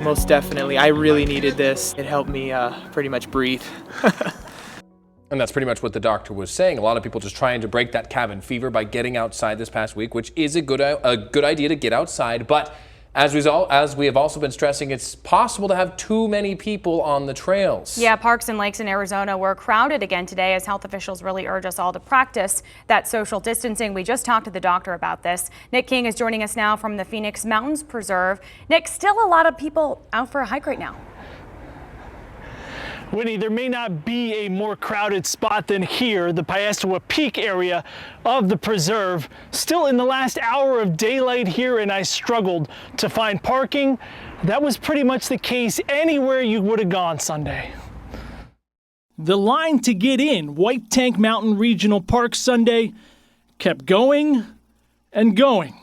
Most definitely. I really needed this. It helped me pretty much breathe. And that's pretty much what the doctor was saying. A lot of people just trying to break that cabin fever by getting outside this past week, which is a good idea to get outside. But as we have also been stressing, it's possible to have too many people on the trails. Yeah, parks and lakes in Arizona were crowded again today as health officials really urge us all to practice that social distancing. We just talked to the doctor about this. Nick King is joining us now from the Phoenix Mountains Preserve. Nick, still a lot of people out for a hike right now. Whitney, there may not be a more crowded spot than here, the Piestewa Peak area of the preserve. Still in the last hour of daylight here, and I struggled to find parking. That was pretty much the case anywhere you would have gone Sunday. The line to get in White Tank Mountain Regional Park Sunday kept going and going.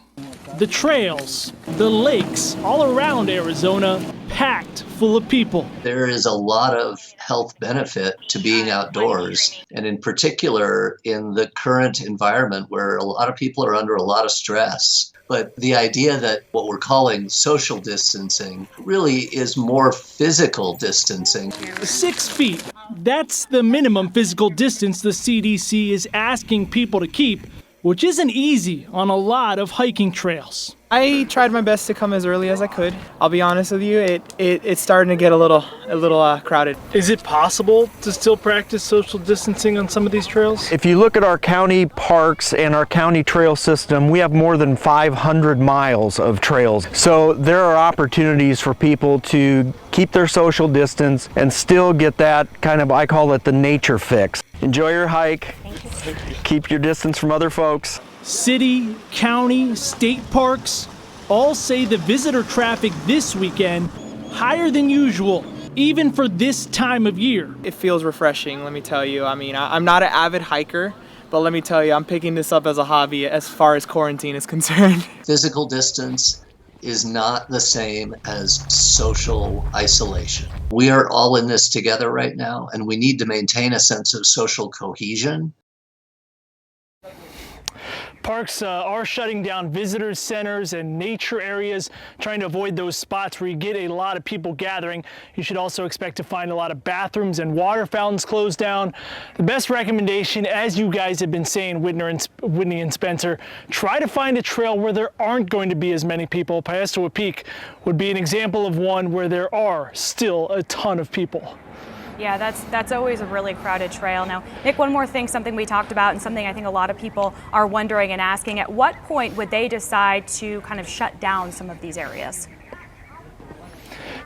The trails, the lakes, all around Arizona, packed full of people. There is a lot of health benefit to being outdoors, and in particular in the current environment where a lot of people are under a lot of stress. But the idea that what we're calling social distancing really is more physical distancing. 6 feet, that's the minimum physical distance the CDC is asking people to keep, which isn't easy on a lot of hiking trails. I tried my best to come as early as I could. I'll be honest with you, it's starting to get a little crowded. Is it possible to still practice social distancing on some of these trails? If you look at our county parks and our county trail system, we have more than 500 miles of trails. So there are opportunities for people to keep their social distance and still get that kind of, I call it the nature fix. Enjoy your hike. Keep your distance from other folks. City, county, state parks all say the visitor traffic this weekend higher than usual, even for this time of year. It feels refreshing, let me tell you. I mean, I'm not an avid hiker, but let me tell you, I'm picking this up as a hobby as far as quarantine is concerned. Physical distance is not the same as social isolation. We are all in this together right now, and we need to maintain a sense of social cohesion. Parks are shutting down visitor centers and nature areas, trying to avoid those spots where you get a lot of people gathering. You should also expect to find a lot of bathrooms and water fountains closed down. The best recommendation, as you guys have been saying, Whitney and Spencer, try to find a trail where there aren't going to be as many people. Piestewa Peak would be an example of one where there are still a ton of people. Yeah, that's always a really crowded trail. Now, Nick, one more thing, something we talked about and something I think a lot of people are wondering and asking, at what point would they decide to kind of shut down some of these areas?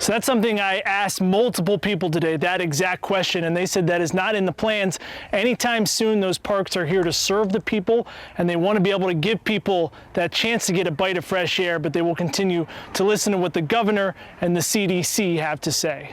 So that's something I asked multiple people today, that exact question, and they said that is not in the plans anytime soon. Those parks are here to serve the people, and they want to be able to give people that chance to get a bite of fresh air, but they will continue to listen to what the governor and the CDC have to say.